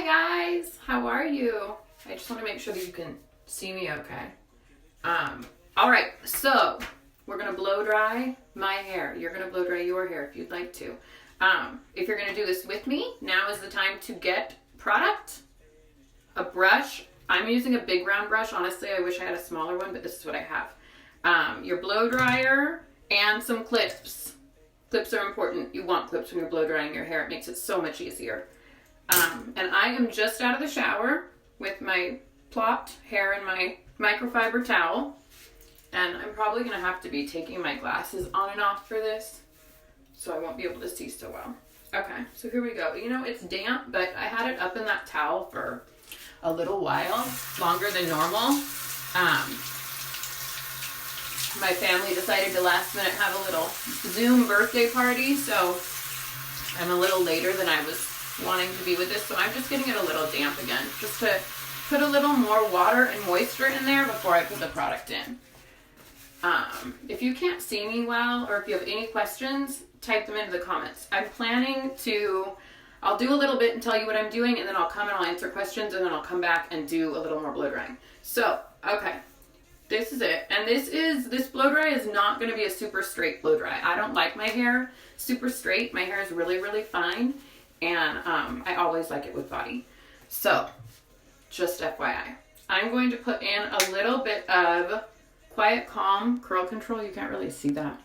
Hi guys, how are you? I just want to make sure that you can see me okay. All right, so we're gonna blow dry my hair. You're gonna blow dry your hair if you'd like to. If you're gonna do this with me, now is the time to get product, a brush. I'm using a big round brush. Honestly, I wish I had a smaller one, but this is what I have. Your blow dryer and some clips. Clips are important. You want clips when you're blow drying your hair. It makes it so much easier. And I am just out of the shower with my plopped hair in my microfiber towel. And I'm probably going to have to be taking my glasses on and off for this, so I won't be able to see so well. Okay, so here we go. You know, it's damp, but I had it up in that towel for a little while, longer than normal. My family decided to last minute have a little Zoom birthday party, so I'm a little later than I was wanting to be with this, so I'm just getting it a little damp again, just to put a little more water and moisture in there before I put the product in. If you can't see me well, or if you have any questions, type them into the comments. I'm planning to, I'll do a little bit and tell you what I'm doing, and then I'll come and I'll answer questions, and then I'll come back and do a little more blow drying. So, okay. This is it. And this blow dry is not going to be a super straight blow dry. I don't like my hair super straight. My hair is really, really fine. And I always like it with body. So, just FYI. I'm going to put in a little bit of Quiet Calm Curl Control. You can't really see that.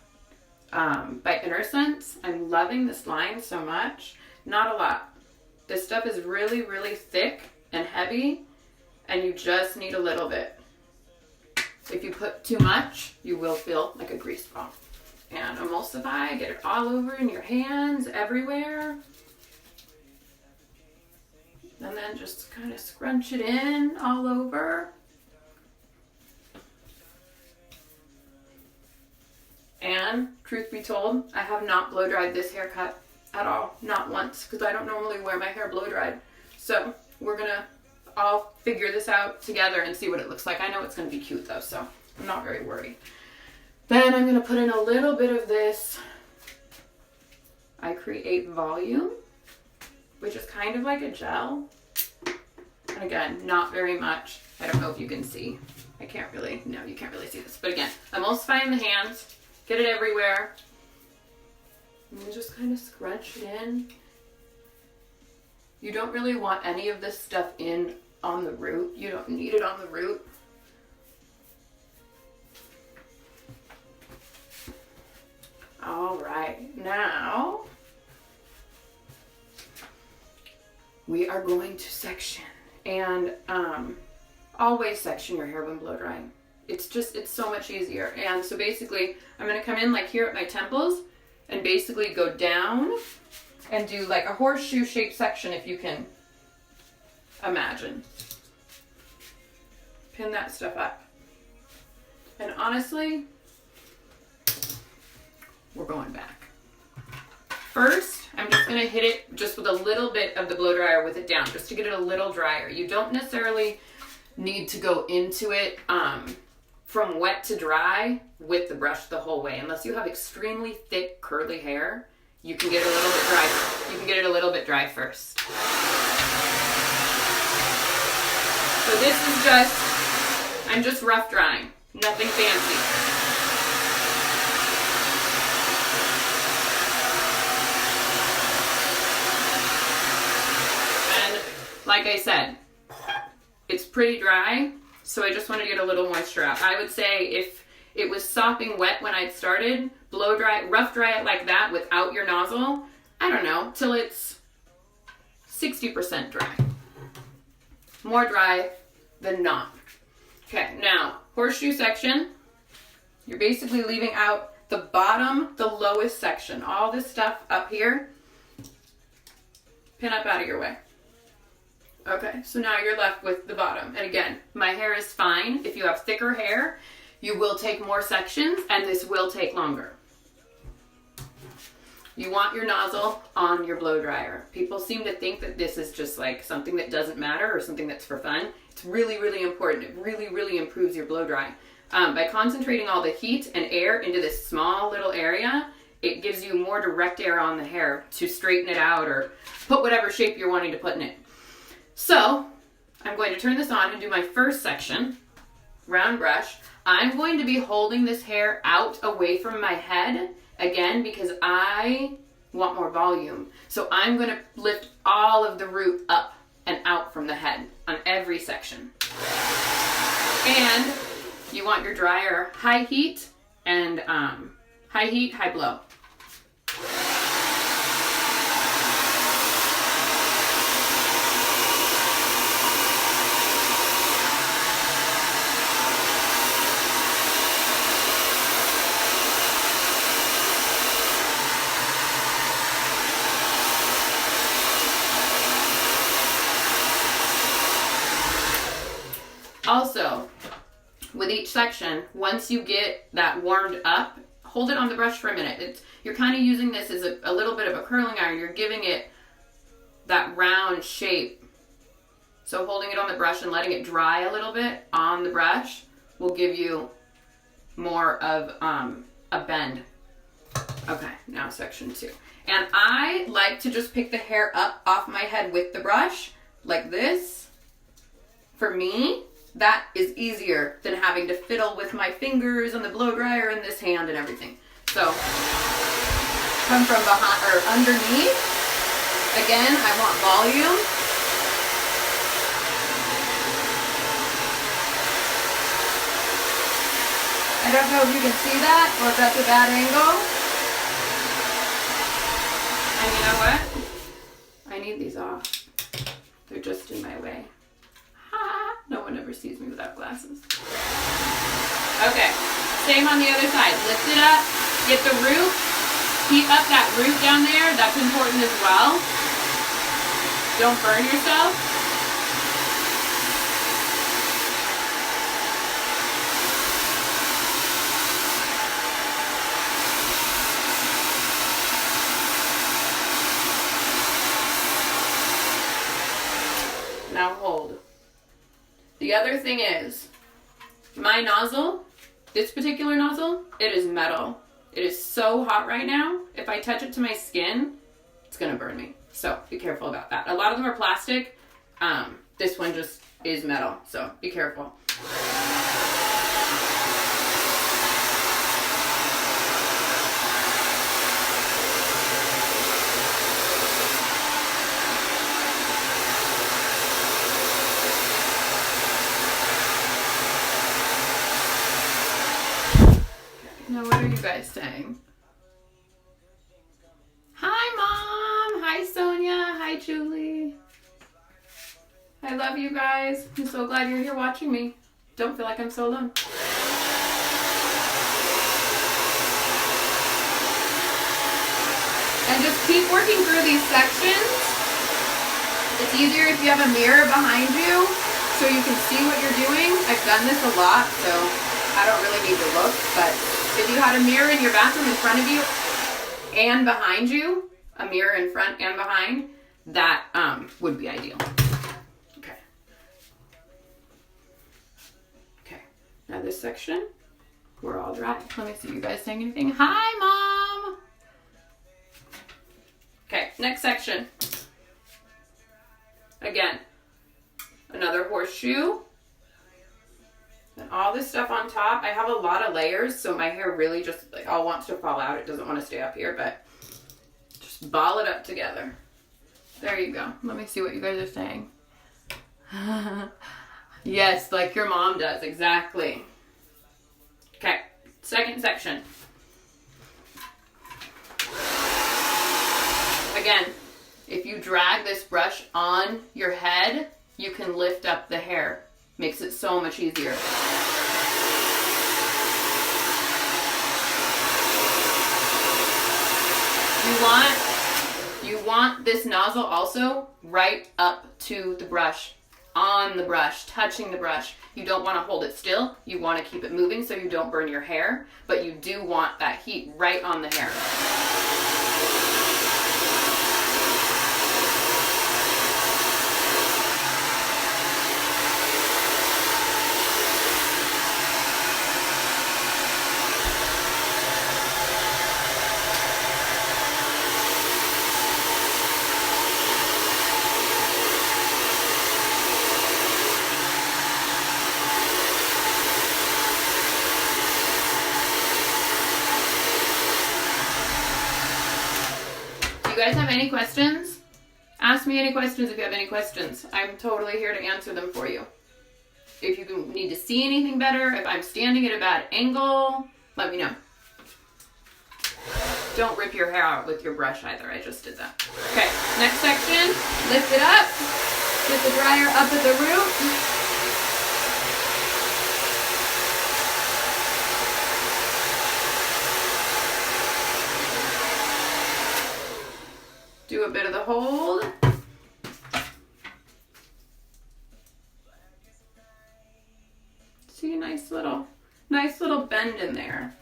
By Sense. I'm loving this line so much. Not a lot. This stuff is really, really thick and heavy. And you just need a little bit. If you put too much, you will feel like a grease ball. And emulsify, get it all over in your hands, everywhere. And then just kind of scrunch it in all over. And truth be told, I have not blow dried this haircut at all. Not once, because I don't normally wear my hair blow dried. So we're going to all figure this out together and see what it looks like. I know it's going to be cute though, so I'm not very worried. Then I'm going to put in a little bit of this I Create Volume, which is kind of like a gel. And again, not very much. I don't know if you can see. I can't really, no, you can't really see this. But again, emulsifying the hands, get it everywhere. And you just kind of scrunch it in. You don't really want any of this stuff in on the root. You don't need it on the root. All right, now we are going to section, and always section your hair when blow drying. It's so much easier. And so basically I'm going to come in like here at my temples and basically go down and do like a horseshoe shaped section, if you can imagine. Pin that stuff up. And honestly, we're going back. First, I'm just going to hit it just with a little bit of the blow dryer with it down, just to get it a little drier. You don't necessarily need to go into it from wet to dry with the brush the whole way. Unless you have extremely thick, curly hair, you can get it a little bit dry. You can get it a little bit dry first. So this is just, I'm just rough drying. Nothing fancy. Like I said, it's pretty dry, so I just want to get a little moisture out. I would say if it was sopping wet when I'd started, blow dry, rough dry it like that without your nozzle, I don't know, till it's 60% dry. More dry than not. Okay, now, horseshoe section, you're basically leaving out the bottom, the lowest section. All this stuff up here, pin up out of your way. Okay, so now you're left with the bottom. And again, my hair is fine. If you have thicker hair, you will take more sections, and this will take longer. You want your nozzle on your blow dryer. People seem to think that this is just like something that doesn't matter or something that's for fun. It's really, really important. It really, really improves your blow dry. By concentrating all the heat and air into this small little area, it gives you more direct air on the hair to straighten it out or put whatever shape you're wanting to put in it. So I'm going to turn this on and do my first section, round brush. I'm going to be holding this hair out away from my head, again, because I want more volume. So I'm going to lift all of the root up and out from the head on every section. And you want your dryer high heat and high heat, high blow. Also, with each section, once you get that warmed up, hold it on the brush for a minute. You're kind of using this as a little bit of a curling iron. You're giving it that round shape. So holding it on the brush and letting it dry a little bit on the brush will give you more of a bend. Okay, now section 2. And I like to just pick the hair up off my head with the brush, like this. For me, that is easier than having to fiddle with my fingers and the blow dryer and this hand and everything. So, come from behind or underneath. Again, I want volume. I don't know if you can see that or if that's a bad angle. And you know what? I need these off. They're just in my way. No one ever sees me without glasses. Okay, same on the other side. Lift it up, get the root, heat up that root down there. That's important as well. Don't burn yourself. Now hold. The other thing is, my nozzle, this particular nozzle, it is metal. It is so hot right now. If I touch it to my skin, it's gonna burn me. So be careful about that. A lot of them are plastic. This one just is metal, so be careful. Now, what are you guys saying? Hi, Mom. Hi, Sonia. Hi, Julie. I love you guys. I'm so glad you're here watching me. Don't feel like I'm so alone. And just keep working through these sections. It's easier if you have a mirror behind you so you can see what you're doing. I've done this a lot, so I don't really need to look, but if you had a mirror in your bathroom in front of you and behind you, a mirror in front and behind, that would be ideal. Okay. Okay. Now this section, we're all dry. Let me see you guys saying anything. Hi, Mom. Okay, next section. Again, another horseshoe. And all this stuff on top. I have a lot of layers, so my hair really just all wants to fall out. It doesn't want to stay up here, but just ball it up together. There you go. Let me see what you guys are saying. Yes, like your mom does. Exactly. Okay, second section. Again, if you drag this brush on your head, you can lift up the hair. Makes it so much easier. You want this nozzle also right up to the brush, on the brush, touching the brush. You don't want to hold it still. You want to keep it moving so you don't burn your hair, but you do want that heat right on the hair. any questions? Ask me any questions if you have any questions. I'm totally here to answer them for you. If you need to see anything better, if I'm standing at a bad angle, let me know. Don't rip your hair out with your brush either. I just did that. Okay, next section. Lift it up. Get the dryer up at the root. Do a bit of the hold. See, nice little bend in there.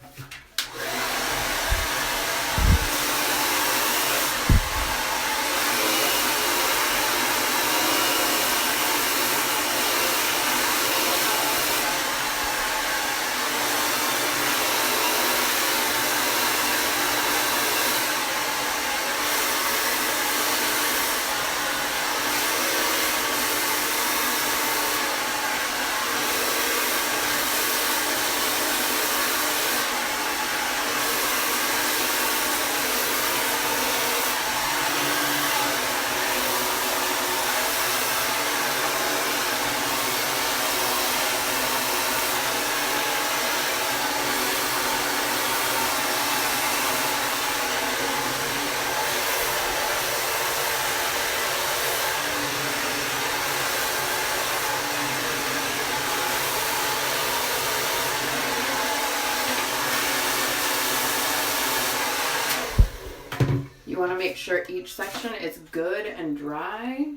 You want to make sure each section is good and dry.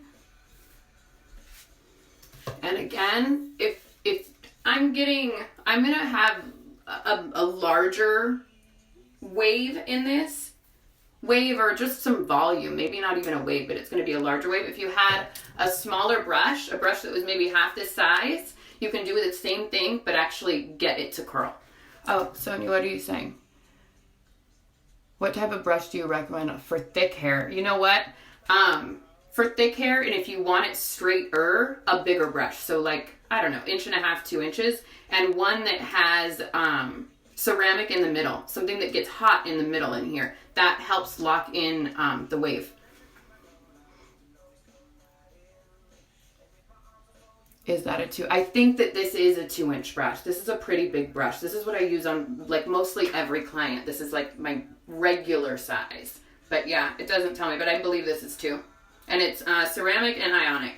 And again, if I'm going to have a larger wave in this. Wave or just some volume, maybe not even a wave, but it's going to be a larger wave. If you had a smaller brush, a brush that was maybe half this size, you can do the same thing, but actually get it to curl. Oh, Sonia, what are you saying? What type of brush do you recommend for thick hair? You know what? For thick hair, and if you want it straighter, a bigger brush. So like, I don't know, 1.5 inches, 2 inches. And one that has ceramic in the middle. Something that gets hot in the middle in here. That helps lock in the wave. Is that a 2? I think that this is a 2-inch brush. This is a pretty big brush. This is what I use on like mostly every client. This is like my regular size. But yeah, it doesn't tell me, but I believe this is 2. And it's ceramic and ionic.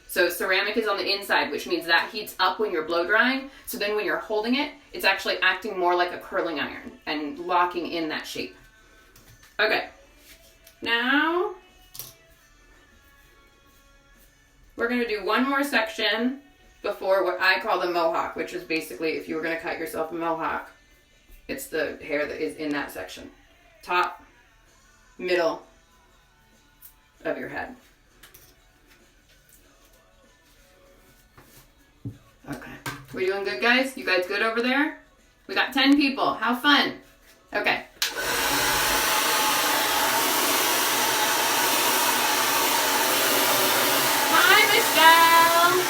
So ceramic is on the inside, which means that heats up when you're blow drying. So then when you're holding it, it's actually acting more like a curling iron and locking in that shape. Okay. Now we're going to do one more section before what I call the mohawk, which is basically if you were going to cut yourself a mohawk, it's the hair that is in that section. Top, middle of your head. Okay. We doing good, guys? You guys good over there? We got 10 people. How fun. Okay. Hi, Michelle.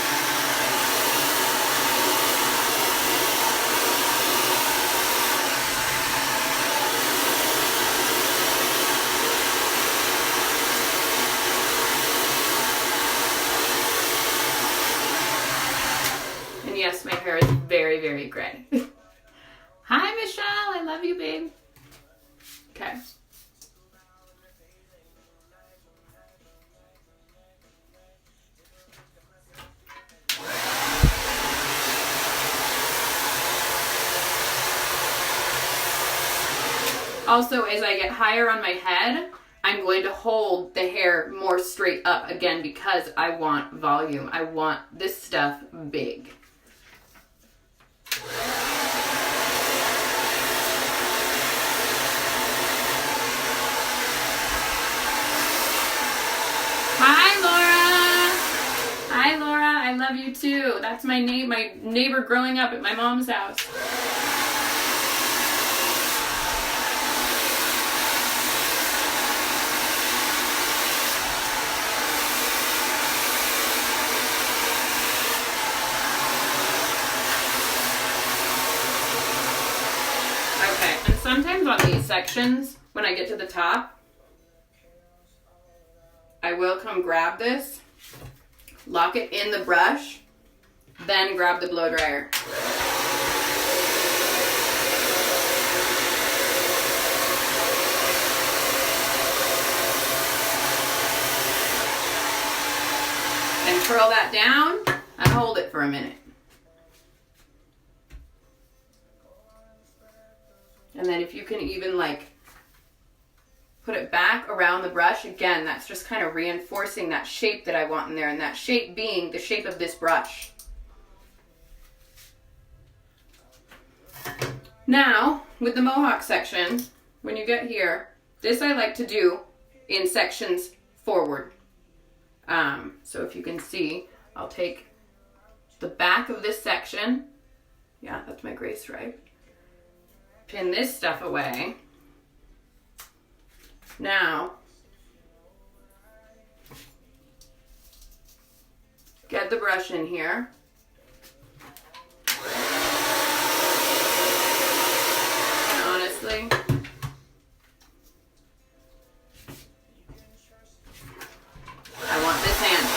And yes, my hair is very, very gray. Hi, Michelle. I love you, babe. Okay. Also, as I get higher on my head, I'm going to hold the hair more straight up again because I want volume. I want this stuff big. Hi, Laura. Hi, Laura. I love you too. That's my neighbor growing up at my mom's house. Okay, and sometimes on these sections, when I get to the top, I will come grab this, lock it in the brush, then grab the blow dryer. And curl that down and hold it for a minute. And then if you can even like put it back around the brush, again, that's just kind of reinforcing that shape that I want in there, and that shape being the shape of this brush. Now, with the mohawk section, when you get here, this I like to do in sections forward. So if you can see, I'll take the back of this section. Yeah, that's my gray stripe. Pin this stuff away. Now, get the brush in here. And honestly, I want this hand.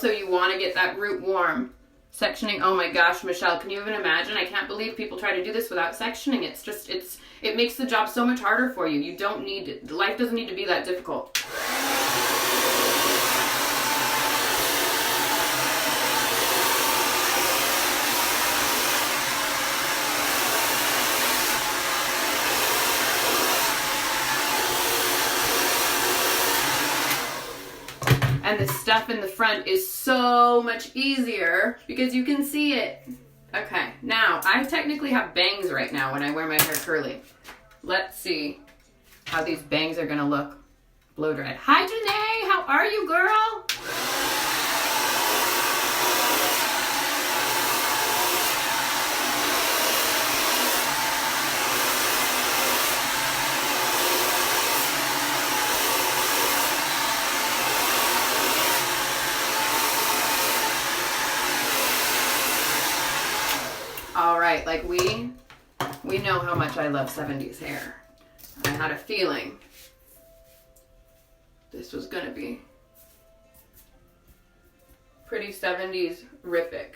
You want to get that root warm. Sectioning, oh my gosh, Michelle, can you even imagine? I can't believe people try to do this without sectioning. It makes the job so much harder for you. You don't need, life doesn't need to be that difficult. And the stuff in the front is so much easier because you can see it. Okay, now I technically have bangs right now when I wear my hair curly. Let's see how these bangs are gonna look blow dried. Hi Janae, how are you, girl? All right, like we know how much I love 70s hair. I had a feeling this was gonna be pretty 70s-rific.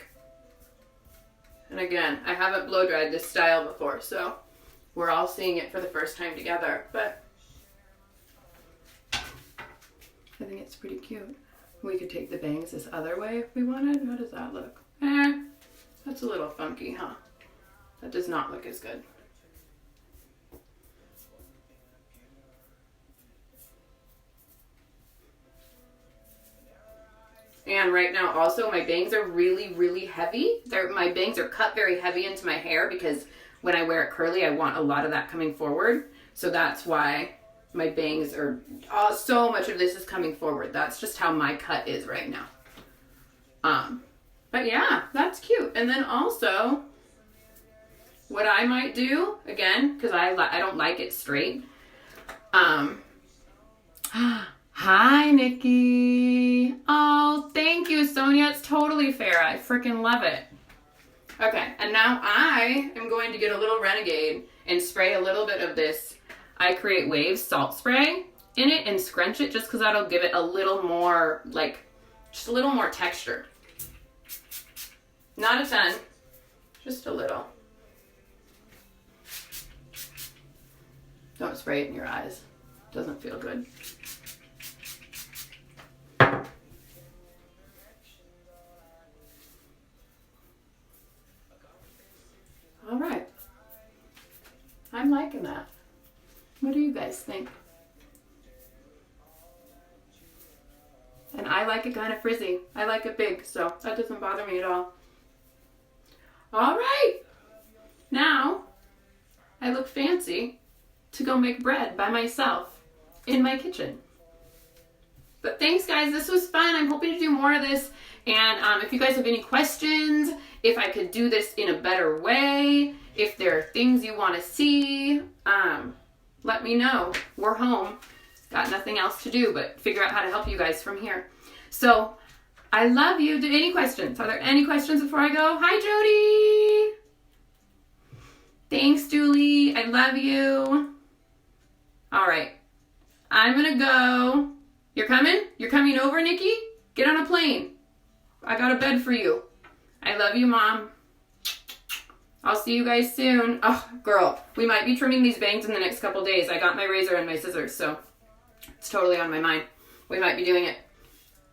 And again, I haven't blow dried this style before, so we're all seeing it for the first time together, but I think it's pretty cute. We could take the bangs this other way if we wanted. How does that look? That's a little funky, huh? That does not look as good. And right now also my bangs are really, really heavy. My bangs are cut very heavy into my hair because when I wear it curly, I want a lot of that coming forward. So that's why my bangs are, so much of this is coming forward. That's just how my cut is right now. But yeah, that's cute. And then also, what I might do, again, because I don't like it straight. Hi, Nikki. Oh, thank you, Sonia. It's totally fair. I freaking love it. Okay, and now I am going to get a little Renegade and spray a little bit of this I Create Waves salt spray in it and scrunch it just because that'll give it a little more, just a little more texture. Not a ton, just a little. Don't spray it in your eyes. Doesn't feel good. All right. I'm liking that. What do you guys think? And I like it kind of frizzy. I like it big, so that doesn't bother me at all. All right. Now, I look fancy to go make bread by myself in my kitchen. But thanks, guys. This was fun. I'm hoping to do more of this. And if you guys have any questions, if I could do this in a better way, if there are things you want to see, let me know. We're home. Got nothing else to do but figure out how to help you guys from here. So I love you. Any questions? Are there any questions before I go? Hi, Jody. Thanks, Julie. I love you. All right. I'm going to go. You're coming? You're coming over, Nikki? Get on a plane. I got a bed for you. I love you, Mom. I'll see you guys soon. Oh, girl, we might be trimming these bangs in the next couple days. I got my razor and my scissors, so it's totally on my mind. We might be doing it.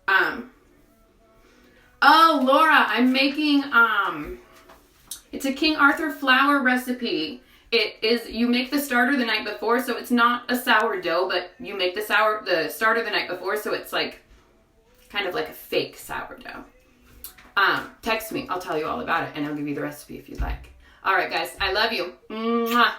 Oh, Laura, I'm making, it's a King Arthur flour recipe. It is, you make the starter the night before, so it's not a sourdough, but you make the starter the night before, so it's like, kind of like a fake sourdough. Text me. I'll tell you all about it, and I'll give you the recipe if you'd like. All right, guys. I love you. Mwah.